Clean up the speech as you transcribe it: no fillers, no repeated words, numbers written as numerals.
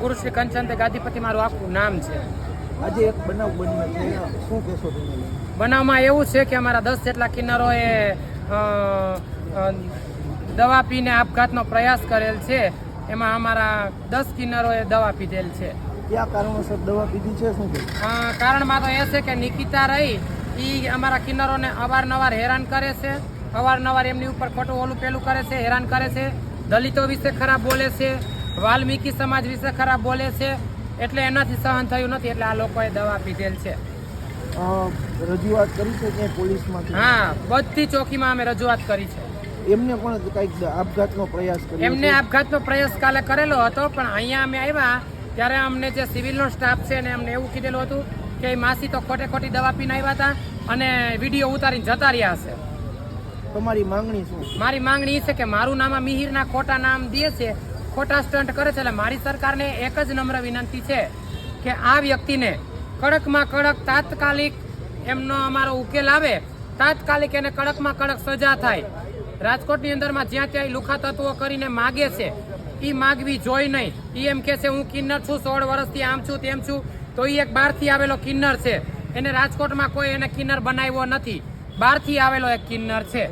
ગુરુ શ્રી કંચન ગાદીપતિ મારું આખું નામ છે। આજે એક બનાવ બન્યો છે, શું કહેશો તમે? બનાવમાં એવું છે કે અમારા 10 જેટલા કિન્નરોએ દવા પીને આપઘાતનો પ્રયાસ કરેલ છે। એમાં અમારા 10 કિન્નરોએ દવા પીધેલ છે। કયા કારણોસર દવા પીધી છે, શું છે? કારણમાં તો એ છે કે નિકિતા રહી એ અમારા કિન્નરોને અવારનવાર હેરાન કરે છે, અવારનવાર એમની ઉપર ખોટું ઓલું પેલું કરે છે, હેરાન કરે છે, દલિતો વિશે ખરાબ બોલે છે, વાલ્મીકી સમાજ વિશે ખરાબ બોલે છે, એટલે એનાથી સહન થયું નથી એટલે આ લોકોએ દવા પીધેલ છે। રજૂઆત કરી છે કે પોલીસમાં? હા, બધી ચોકીમાં અમે રજૂઆત કરી છે। એમને પણ કંઈક આપઘાતનો પ્રયાસ કર્યો? એમને આપઘાતનો પ્રયાસ કાલે કરેલો હતો, પણ અહીંયા અમે આવ્યા ત્યારે અમને જે સિવિલનો સ્ટાફ છે ને અમને એવું કીધેલું હતું કે માસી તો ખોટી દવા પીને આવ્યા હતા અને વિડીયો ઉતારીને જતા રહ્યા છે। તમારી માંગણી શું? મારી માંગણી એ છે કે મારું નામ મિહિરના ખોટા નામ દે છે, ખોટા સ્ટન્ટ કરે છે, એટલે મારી સરકારને એક જ નમ્ર વિનંતી છે કે આ વ્યક્તિને કડકમાં કડક તાત્કાલિક એમનો અમારો ઉકેલ આવે, તાત્કાલિક એને કડકમાં કડક સજા થાય। રાજકોટની અંદરમાં જ્યાં ત્યાં લુખા તત્વો કરીને માગે છે એ માગવી જોઈ નહીં। એ એમ કે છે હું કિન્નર છું, 16 વર્ષથી આમ છું તેમ છું, તો એ એક બહારથી આવેલો કિન્નર છે, એને રાજકોટમાં કોઈ એને કિન્નર બનાવ્યો નથી, બહારથી આવેલો એક કિન્નર છે।